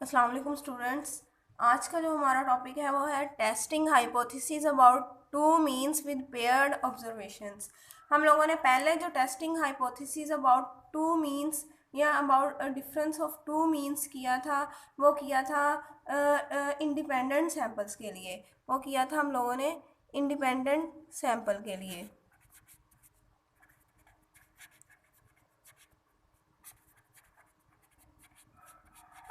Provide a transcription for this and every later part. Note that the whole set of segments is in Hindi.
अस्सलाम वालेकुम स्टूडेंट्स। आज का जो हमारा टॉपिक है वो है testing hypothesis about two means with paired observations. हम लोगों ने पहले जो testing hypothesis about two means या about difference of two means किया था वो किया था इंडिपेंडेंट सैम्पल्स के लिए। वो किया था हम लोगों ने इंडिपेंडेंट सैम्पल के लिए।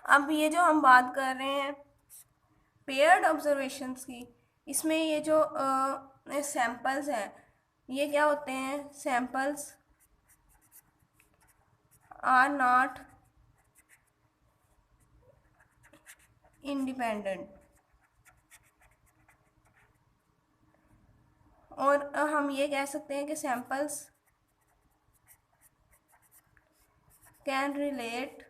अब ये जो हम बात कर रहे हैं पेयर्ड ऑब्जर्वेशंस की, इसमें ये जो सैम्पल्स हैं ये क्या होते हैं? Samples are not independent. और हम ये कह सकते हैं कि samples can relate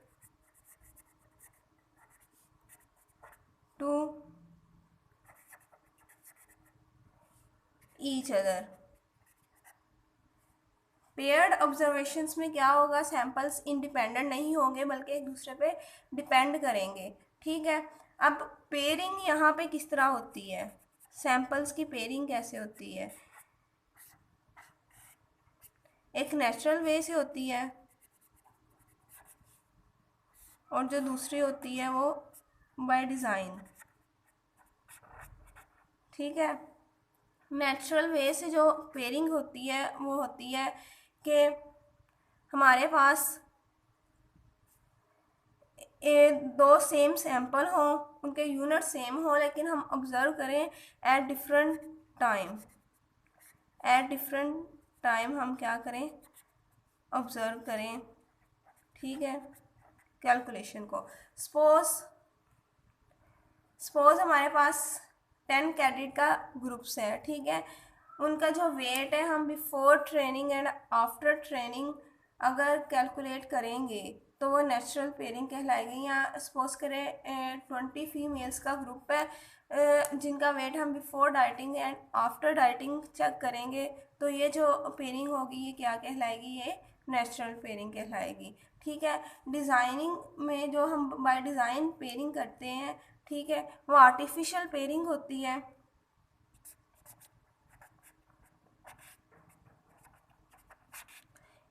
to each other. Paired observations में क्या होगा? सैम्पल्स इंडिपेंडेंट नहीं होंगे बल्कि एक दूसरे पे डिपेंड करेंगे। ठीक है। अब पेयरिंग यहाँ पे किस तरह होती है? सैम्पल्स की पेयरिंग कैसे होती है? एक नेचुरल वे से होती है और जो दूसरी होती है वो बाय डिज़ाइन। ठीक है। नेचुरल वे से जो पेयरिंग होती है वो होती है कि हमारे पास दो सेम सैंपल हों, उनके यूनिट सेम हो, लेकिन हम ऑब्ज़र्व करें at different time. At different time हम क्या करें? ऑब्ज़र्व करें। ठीक है। कैलकुलेशन को सपोज हमारे पास 10 कैडेट का ग्रुप्स है। ठीक है। उनका जो वेट है हम before training and after training अगर कैलकुलेट करेंगे तो वो नेचुरल पेयरिंग कहलाएगी। या सपोज करें 20 फीमेल्स का ग्रुप है जिनका वेट हम before dieting and after dieting check करेंगे तो ये जो पेयरिंग होगी ये क्या कहलाएगी? ये नेचुरल पेयरिंग कहलाएगी। ठीक है। डिज़ाइनिंग में जो हम बाय डिज़ाइन पेयरिंग करते हैं, ठीक है, वो आर्टिफिशियल पेयरिंग होती है।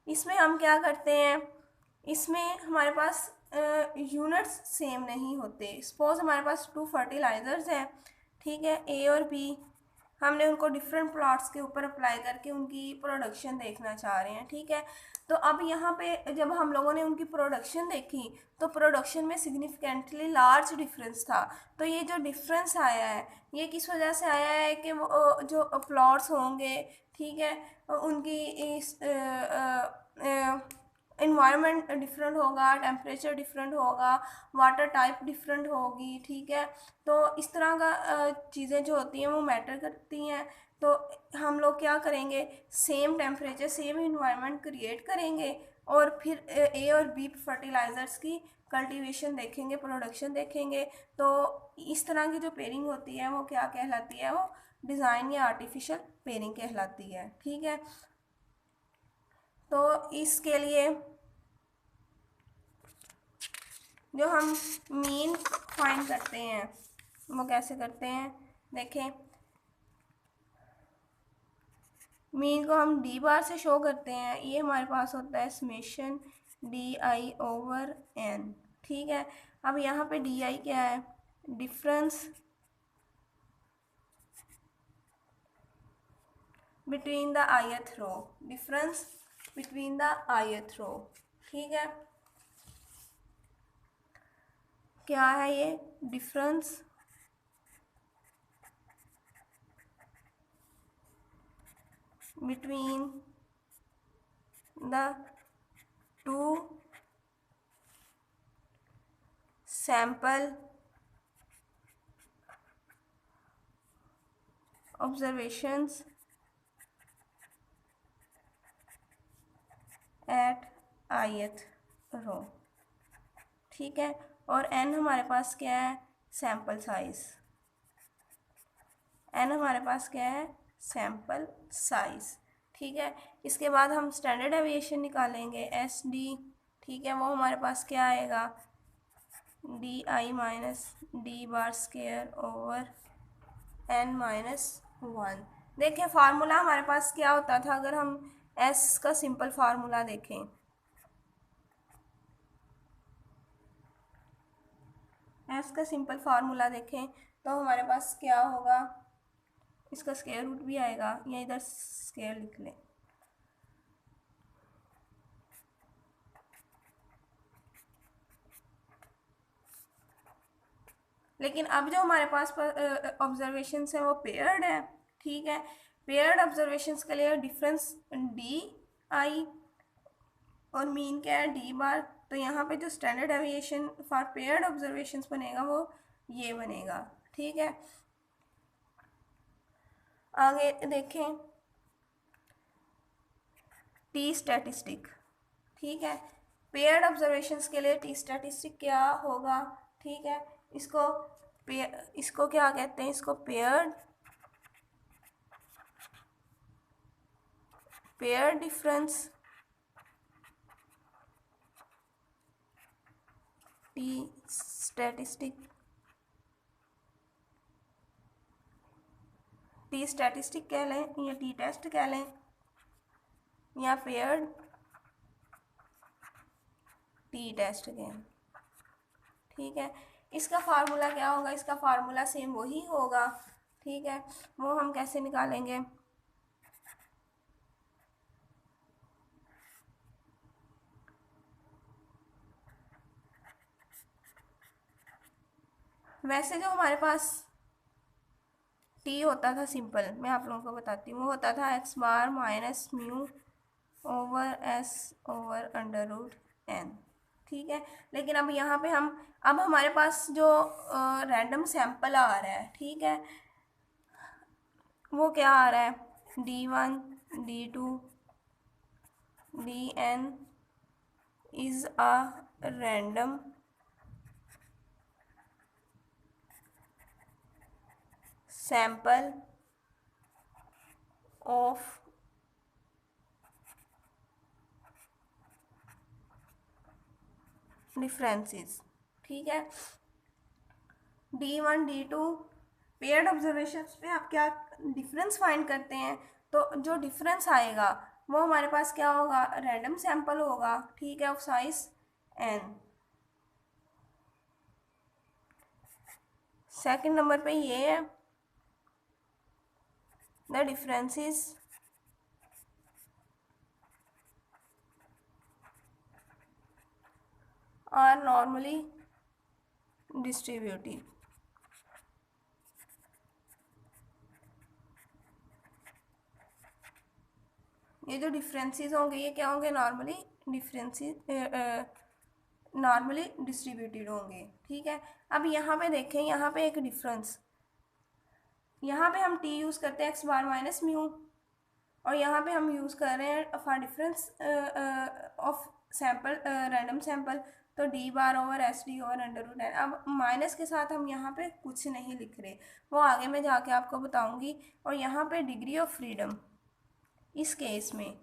इसमें हम क्या करते हैं? इसमें हमारे पास यूनिट्स सेम नहीं होते। सपोज हमारे पास 2 फर्टिलाइज़र्स हैं। ठीक है। ए और बी। हमने उनको डिफरेंट प्लॉट्स के ऊपर अप्लाई करके उनकी प्रोडक्शन देखना चाह रहे हैं। ठीक है। तो अब यहाँ पे जब हम लोगों ने उनकी प्रोडक्शन देखी तो प्रोडक्शन में सिग्निफिकेंटली लार्ज डिफरेंस था। तो ये जो डिफरेंस आया है ये किस वजह से आया है कि वो जो प्लॉट्स होंगे, ठीक है, उनकी इस इन्वायरमेंट डिफरेंट होगा, टेम्परेचर डिफरेंट होगा, वाटर टाइप डिफरेंट होगी। ठीक है। तो इस तरह का चीज़ें जो होती हैं वो मैटर करती हैं। तो हम लोग क्या करेंगे? Same temperature same environment create करेंगे और फिर ए और बी फर्टिलाइज़र्स की कल्टीवेशन देखेंगे, प्रोडक्शन देखेंगे। तो इस तरह की जो पेयरिंग होती है वो क्या कहलाती है? वो डिज़ाइन या आर्टिफिशियल पेयरिंग कहलाती है। ठीक है। तो इसके लिए जो हम मीन फाइंड करते हैं वो कैसे करते हैं? देखें, मीन को हम डी बार से शो करते हैं। ये हमारे पास होता है summation D I over N. ठीक है। अब यहाँ पे डी आई क्या है? Difference between the ith row. Difference between the ith row. ठीक है। क्या है ये? Difference between the two sample observations at ith row. ठीक है। और n हमारे पास क्या है? Sample size. n हमारे पास क्या है? Sample size. ठीक है। इसके बाद हम स्टैंडर्ड डेविएशन निकालेंगे एस डी। ठीक है। वो हमारे पास क्या आएगा? D I minus D bar square over n minus 1। देखें फार्मूला हमारे पास क्या होता था, अगर हम s का सिंपल फार्मूला देखें, s का सिंपल फार्मूला देखें तो हमारे पास क्या होगा, इसका स्क्वायर रूट भी आएगा, या इधर स्क्वायर लिख लें। लेकिन अब जो हमारे पास ऑब्जर्वेशंस है वो पेयर्ड है, ठीक है। पेयर्ड ऑब्जर्वेशंस के लिए डिफरेंस डी आई और मीन क्या है डी बार। तो यहाँ पे जो standard deviation for paired observations बनेगा वो ये बनेगा, ठीक है। आगे देखें टी स्टैटिस्टिक, ठीक है। पेयर्ड ऑब्जर्वेशंस के लिए टी स्टैटिस्टिक क्या होगा, ठीक है। इसको क्या कहते हैं, इसको पेयर डिफरेंस टी स्टैटिस्टिक कह लें या टी टेस्ट कह लें या पेयर्ड टी टेस्ट कहें, ठीक है। इसका फार्मूला क्या होगा, इसका फार्मूला सेम वही होगा, ठीक है। वो हम कैसे निकालेंगे, वैसे जो हमारे पास टी होता था सिंपल, मैं आप लोगों को बताती हूँ, वो होता था X bar minus mu over S over under root N, ठीक है। लेकिन अब यहाँ पे अब हमारे पास जो रैंडम सैंपल आ रहा है, ठीक है, वो क्या आ रहा है, D1 D2 Dn is a random sample of differences, ठीक है। D1 D2 पेयर्ड ऑब्जर्वेशंस में आप क्या डिफरेंस फाइंड करते हैं, तो जो डिफरेंस आएगा वो हमारे पास क्या होगा, रैंडम सैंपल होगा, ठीक है, of size n। Second number पे ये है the differences are normally distributed. ये जो डिफरेंसेस होंगे ये क्या होंगे, नॉर्मली डिस्ट्रीब्यूटेड होंगे, ठीक है। अब यहाँ पे देखें, यहाँ पे एक डिफरेंस, यहाँ पे हम टी यूज़ करते हैं एक्स बार माइनस म्यू, और यहाँ पे हम यूज़ कर रहे हैं for difference of sample random sample, तो D bar over S D over under root N. अब माइनस के साथ हम यहाँ पे कुछ नहीं लिख रहे, वो आगे मैं जाके आपको बताऊँगी। और यहाँ पे डिग्री ऑफ फ्रीडम, इस केस में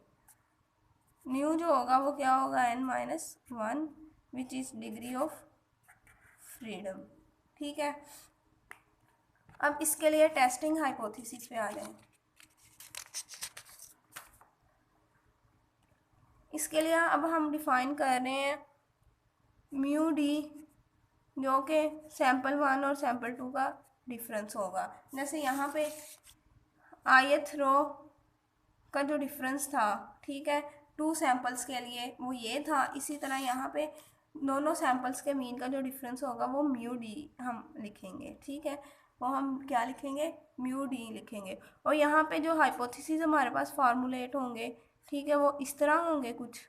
न्यू जो होगा वो क्या होगा, n minus 1 which is degree of freedom, ठीक है। अब इसके लिए टेस्टिंग हाइपोथेसिस पे आ जाएं। इसके लिए अब हम डिफाइन कर रहे हैं म्यू डी, जो कि सैंपल 1 और सैंपल 2 का डिफरेंस होगा। जैसे यहाँ पे ith रो का जो डिफरेंस था, ठीक है, 2 सैंपल्स के लिए वो ये था, इसी तरह यहाँ पे दोनों सैंपल्स के मीन का जो डिफरेंस होगा वो म्यू डी हम लिखेंगे, ठीक है। वो हम क्या लिखेंगे, म्यू डी लिखेंगे। और यहाँ पे जो हाइपोथेसिस हमारे पास फार्मूलेट होंगे, ठीक है, वो इस तरह होंगे कुछ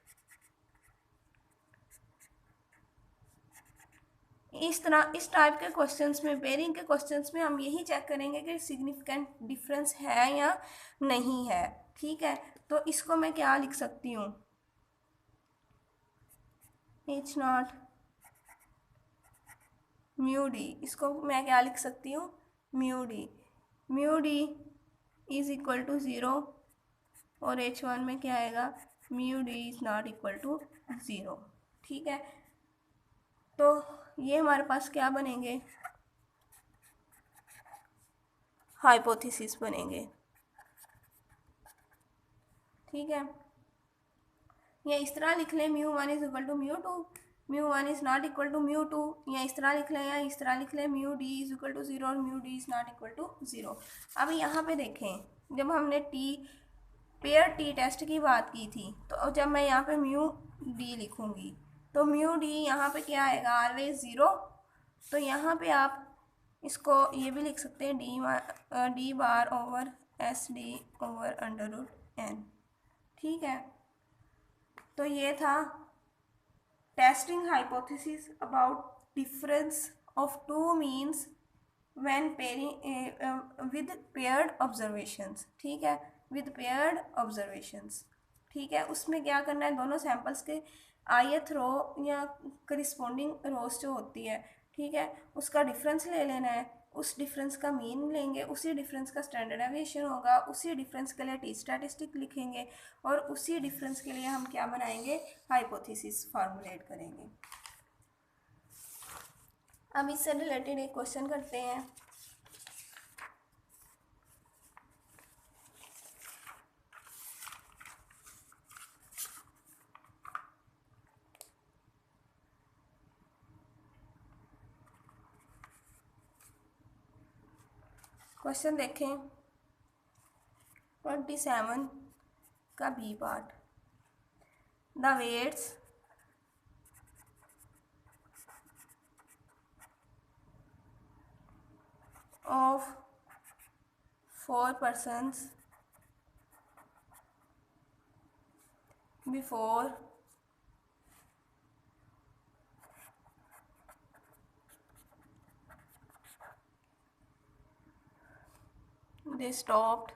इस तरह। इस टाइप के क्वेश्चंस में, पेयरिंग के क्वेश्चंस में हम यही चेक करेंगे कि सिग्निफिकेंट डिफरेंस है या नहीं है, ठीक है। तो इसको मैं क्या लिख सकती हूँ, H नॉट म्यू डी, इसको मैं क्या लिख सकती हूँ, mu D is equal to 0, और H1 में क्या आएगा, mu D is not equal to 0, ठीक है। तो ये हमारे पास क्या बनेंगे, हाइपोथेसिस बनेंगे। ठीक है, या इस तरह लिख लें μ1 is equal to μ2, μ1 is not equal to μ2, या इस तरह लिख लें, या इस तरह लिख लें μd इज इक्वल टू 0 और μd is not equal to 0। अब यहाँ पे देखें, जब हमने पेयर टी टेस्ट की बात की थी, तो जब मैं यहाँ पे μd लिखूँगी तो μd यहाँ पे क्या आएगा, ऑलवेज 0। तो यहाँ पे आप इसको ये भी लिख सकते हैं D bar over S D over under root N. ठीक है, तो ये था testing hypothesis about difference of two means when pairing with paired observations. ठीक है, विद पेयर्ड ऑब्जर्वेशंस। ठीक है, उसमें क्या करना है, दोनों सैंपल्स के ith रो या करिस्पॉन्डिंग रोज जो होती है, ठीक है, उसका डिफरेंस ले लेना है, उस डिफरेंस का मीन लेंगे, उसी डिफरेंस का स्टैंडर्ड डेविएशन होगा, उसी डिफरेंस के लिए टी स्टैटिस्टिक लिखेंगे और उसी डिफरेंस के लिए हम क्या बनाएंगे, हाइपोथेसिस फार्मूलेट करेंगे। अब इससे रिलेटेड एक क्वेश्चन करते हैं। क्वेश्चन देखें 27 का B part. The weights of 4 persons before they stopped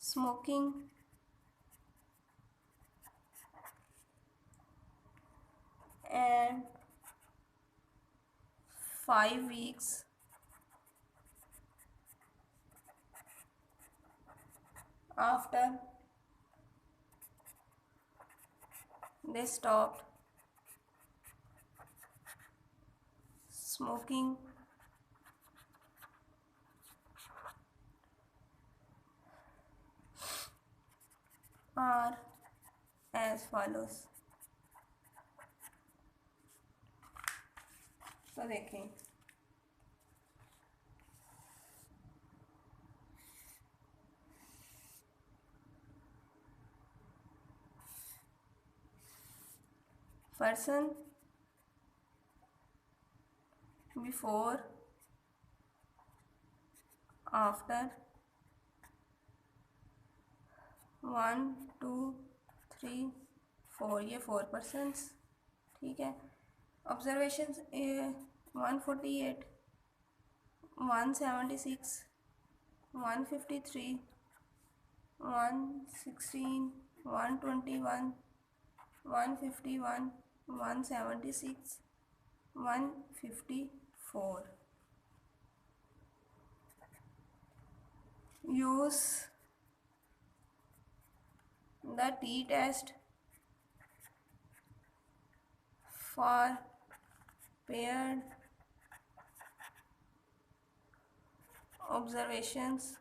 smoking and 5 weeks after they stopped smoking are as follows। तो देखें, person before after 1 2 3 4, ये 4 persons। ठीक है, observation 148 176 153 116 121 151 176 154। use the t-test for paired observations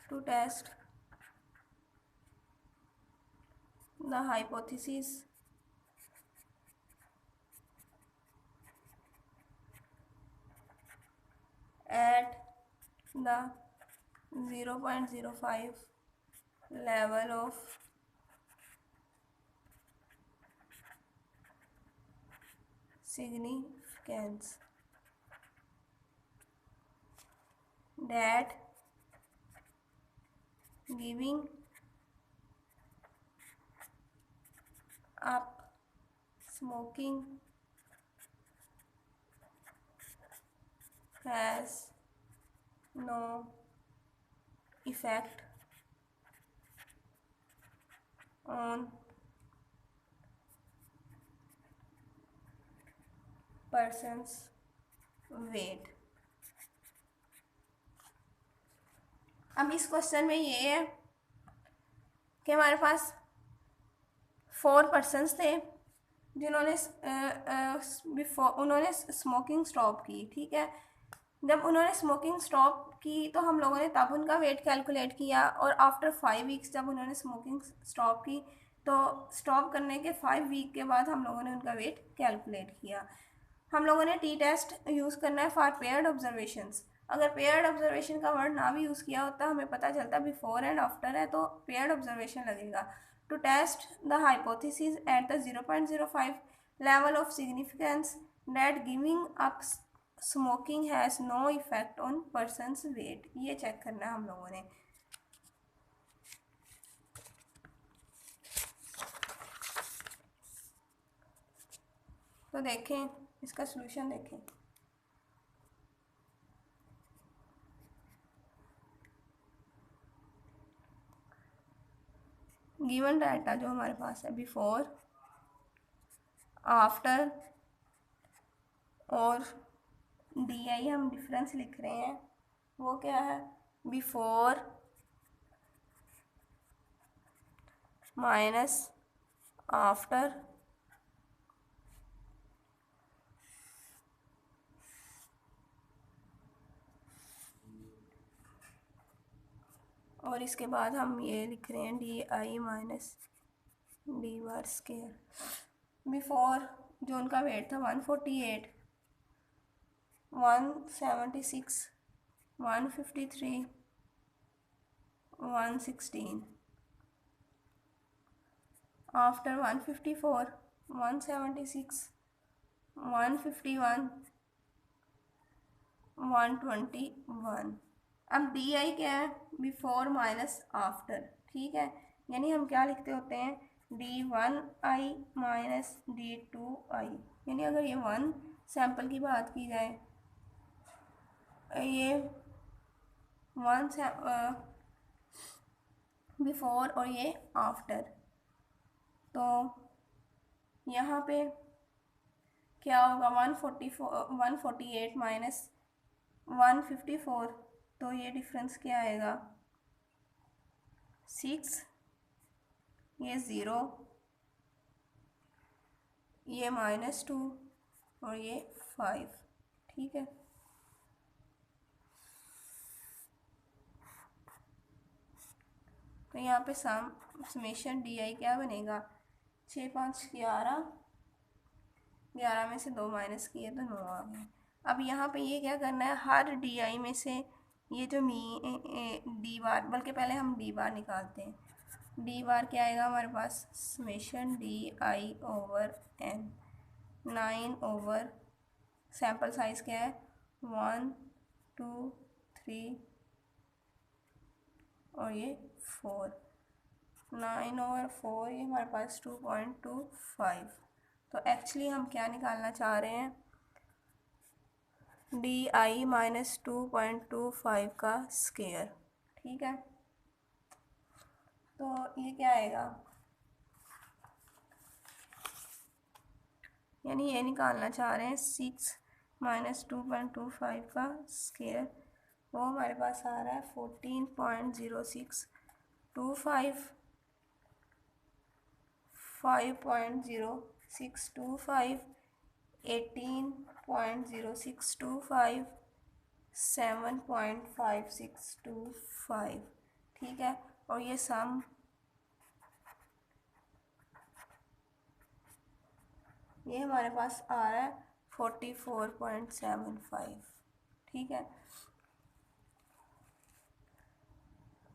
to test the hypothesis at the 0.05 level of significance, that giving up smoking has no effect on person's weight। अब इस क्वेश्चन में ये है कि हमारे पास 4 पर्सन्स थे जिन्होंने बिफोर उन्होंने स्मोकिंग स्टॉप की, ठीक है। जब उन्होंने स्मोकिंग स्टॉप की तो हम लोगों ने तब उनका वेट कैलकुलेट किया, और आफ्टर 5 वीक्स जब उन्होंने स्मोकिंग स्टॉप की तो स्टॉप करने के 5 वीक के बाद हम लोगों ने उनका वेट कैलकुलेट किया। हम लोगों ने टी टेस्ट यूज़ करना है फॉर पेयर्ड ऑब्जर्वेशंस। अगर पेयर्ड ऑब्जर्वेशन का वर्ड ना भी यूज़ किया होता, हमें पता चलता बिफोर एंड आफ्टर है तो पेयर्ड ऑब्जर्वेशन लगेगा। To test the hypothesis at the 0.05 level of significance that giving up smoking has no effect on person's weight, ये चेक करना है हम लोगों ने। तो देखें इसका सॉल्यूशन देखें। गिवन डाटा जो हमारे पास है बिफोर, आफ्टर और डी आई हम डिफरेंस लिख रहे हैं, वो क्या है? बिफोर माइनस आफ्टर और इसके बाद हम ये लिख रहे हैं D I minus D bar square. Before जो उनका वेट था 148, 176, 153, 116, आफ्टर 154, 176, 151, 121। अब डी आई क्या है? बिफोर माइनस आफ्टर, ठीक है। यानी हम क्या लिखते होते हैं? D1I minus D2I। यानी अगर ये 1 सैम्पल की बात की जाए, ये 1 बिफोर और ये आफ्टर, तो यहाँ पे क्या होगा? 148 माइनस 154, तो ये डिफरेंस क्या आएगा? 6, ये 0, ये -2 और ये 5, ठीक है। तो यहाँ पे समेशन डी आई क्या बनेगा? 6 5 11, 11 में से 2 माइनस किए तो 9 आ गए। अब यहाँ पे ये क्या करना है? हर डी आई में से ये जो डी बार, बल्कि पहले हम डी बार निकालते हैं। डी बार क्या आएगा हमारे पास? Summation D I over N, 9 over sample size क्या है? 1 2 3 और ये 4, 9 ओवर 4, ये हमारे पास 2.25। तो एक्चुअली हम क्या निकालना चाह रहे हैं? डी आई माइनस 2.25 का स्केयर, ठीक है। तो ये क्या आएगा? यानी ये निकालना चाह रहे हैं 6 माइनस 2.25 का स्केयर, वो हमारे पास आ रहा है 14.0625, 5.0625, 18.0625, 7.5625, ठीक है। और ये सम ये हमारे पास आ रहा है 44.75, ठीक है।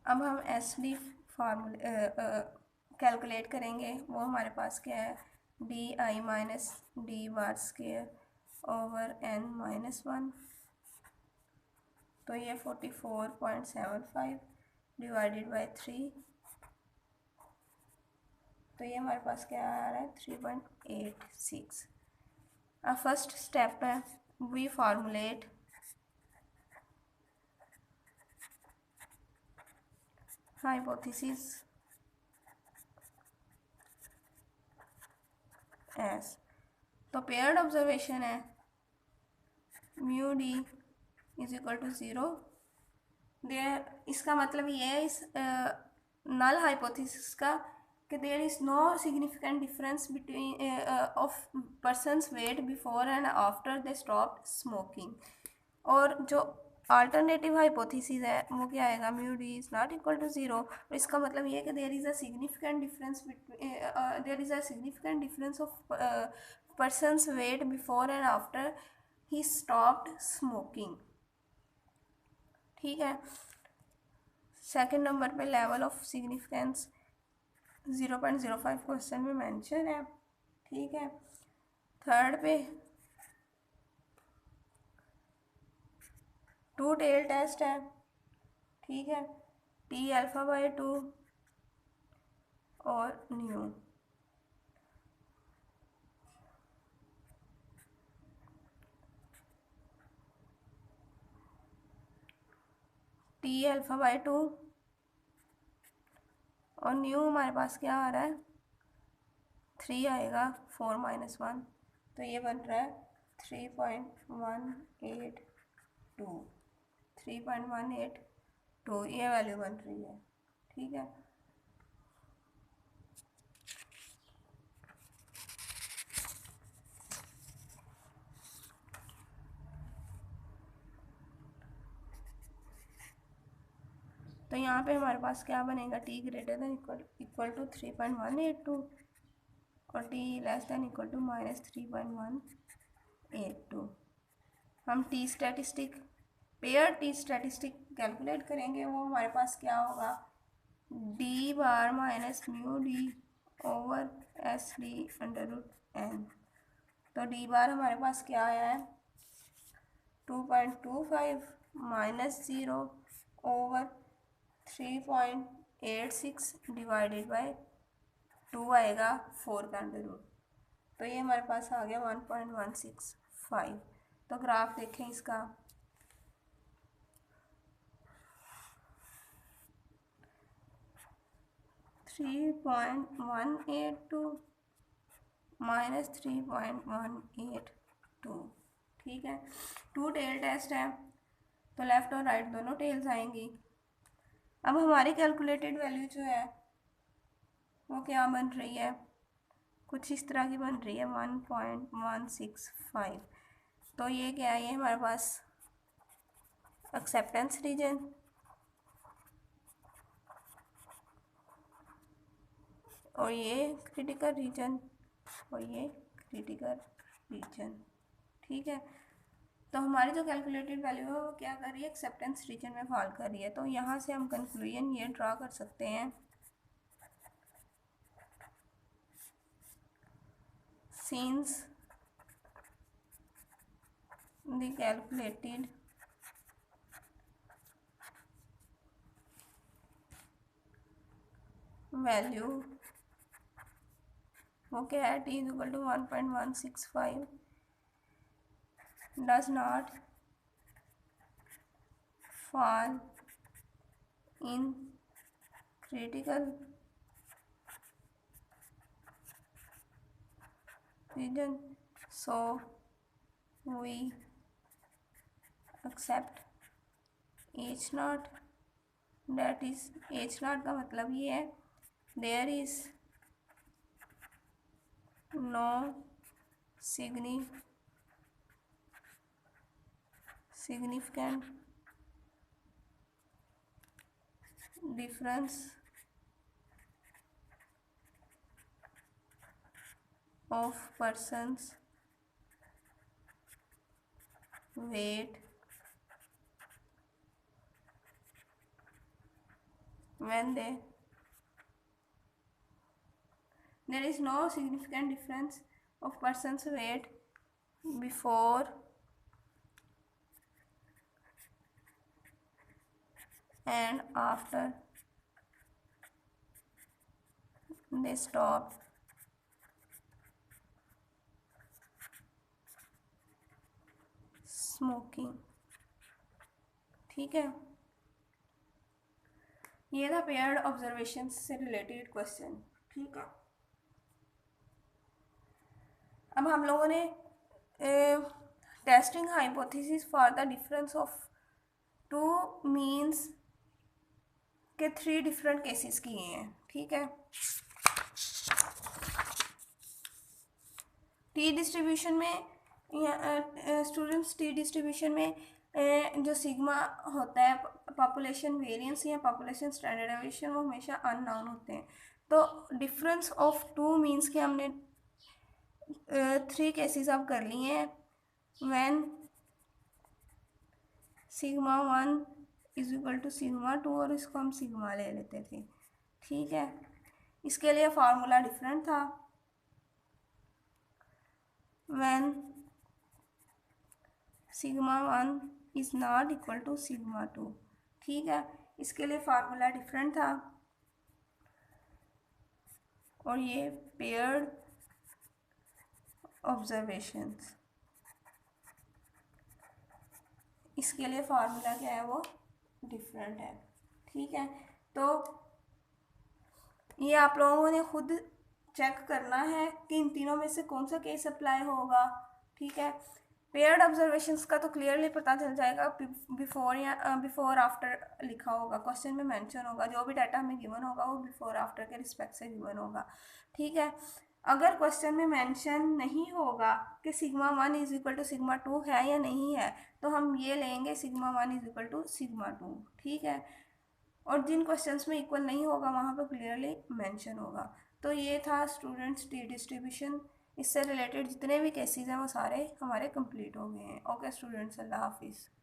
अब हम एस डी फार्मूले कैलकुलेट करेंगे। वो हमारे पास क्या है? D I minus D bar square over N minus 1, तो ये 44.75 डिवाइडेड बाय 3, तो ये हमारे पास क्या आ रहा है? 3.86। अब फर्स्ट स्टेप है, वी फार्मूलेट हाइपोथेसिस एस। तो पेयर्ड ऑब्जर्वेशन है mu D is equal to 0 there, इसका मतलब ये है इस नल हाइपोथेसिस का कि there is no significant difference between of persons weight before and after they stop smoking. और जो अल्टरनेटिव हाइपोथेसिस है वो क्या आएगा, mu D is not equal to zero. और इसका मतलब ये है कि there is a significant difference there is a significant difference of persons weight before and after he stopped smoking. ठीक है। सेकंड नंबर पे लेवल ऑफ सिग्निफिकेंस 0.05 क्वेश्चन में मेंशन है। ठीक है। थर्ड पे टू टेल टेस्ट है। ठीक है। टी अल्फा बाई 2 और न्यू। टी अल्फा बाई 2 और न्यू हमारे पास क्या आ रहा है, 3 आएगा, 4 माइनस 1, तो ये बन रहा है 3.182, 3.182 ये वैल्यू बन रही है। ठीक है। तो यहाँ पे हमारे पास क्या बनेगा, T greater than equal to 3.182 और T less than equal to minus 3.182। हम T statistic, pair T statistic calculate करेंगे, वो हमारे पास क्या होगा, D bar minus mu D over S D under root N. तो डी बार हमारे पास क्या आया है, 2.25 माइनस 0 ओवर 3.86 डिवाइडेड बाय 2 आएगा 4 का अंडर रूट, तो ये हमारे पास आ गया 1.165। तो ग्राफ देखें इसका, -3.182 माइनस 3.182। ठीक है। टू टेल टेस्ट है तो लेफ्ट और राइट दोनों टेल्स आएंगी। अब हमारी कैलकुलेटेड वैल्यू जो है वो क्या बन रही है, कुछ इस तरह की बन रही है, 1.165। तो ये क्या है, ये हमारे पास एक्सेप्टेंस रीजन और ये क्रिटिकल रीजन और ये क्रिटिकल रीजन। ठीक है। तो हमारी जो कैलकुलेटेड वैल्यू है वो क्या कर रही है, एक्सेप्टेंस रीजन में फॉल कर रही है। तो यहाँ से हम कंक्लूजन ये ड्रा कर सकते हैं, since the calculated वैल्यू वो क्या है, t is equal to 1.165 does not fall in critical region, so we accept h naught, that is h naught का मतलब ये है there is no significant difference of persons weight when there is no significant difference of persons weight before and after they stop smoking. ठीक है। ये था पेयर्ड ऑब्जर्वेशन से रिलेटेड क्वेश्चन। ठीक है। अब हम लोगों ने testing hypothesis for the difference of two means के 3 डिफरेंट केसेस किए हैं, ठीक है। टी डिस्ट्रीब्यूशन में स्टूडेंट्स टी डिस्ट्रीब्यूशन में जो सिग्मा होता है पॉपुलेशन वेरिएंस या पॉपुलेशन स्टैंडर्ड डेविएशन वो हमेशा अननोन होते हैं। तो डिफरेंस ऑफ टू मीन्स के हमने 3 केसेस अब कर लिए हैं। When sigma 1 is equal to sigma 2 और इसको हम सिग्मा ले लेते थे, ठीक है। इसके लिए फार्मूला डिफरेंट था। when sigma 1 is not equal to sigma 2, ठीक है। इसके लिए फार्मूला डिफरेंट था और ये पेयर्ड ऑब्जर्वेशंस, इसके लिए फार्मूला क्या है वो डिफरेंट है, ठीक है। तो ये आप लोगों ने खुद चेक करना है कि इन तीनों में से कौन सा केस अप्लाई होगा, ठीक है। पेयर्ड ऑब्जर्वेशंस का तो क्लियरली पता चल जाएगा, बिफोर या बिफोर आफ्टर लिखा होगा, क्वेश्चन में मेंशन होगा, जो भी डाटा हमें गिवन होगा वो बिफोर आफ्टर के रिस्पेक्ट से गिवन होगा, ठीक है। अगर क्वेश्चन में मेंशन नहीं होगा कि sigma 1 is equal to sigma 2 है या नहीं है, तो हम ये लेंगे sigma 1 is equal to sigma 2, ठीक है। और जिन क्वेश्चंस में इक्वल नहीं होगा वहाँ पर क्लियरली मेंशन होगा। तो ये था स्टूडेंट्स टी डिस्ट्रीब्यूशन। इससे रिलेटेड जितने भी केसेस हैं वो सारे हमारे कंप्लीट हो गए हैं। ओके स्टूडेंट्स, अल्लाह हाफिज़।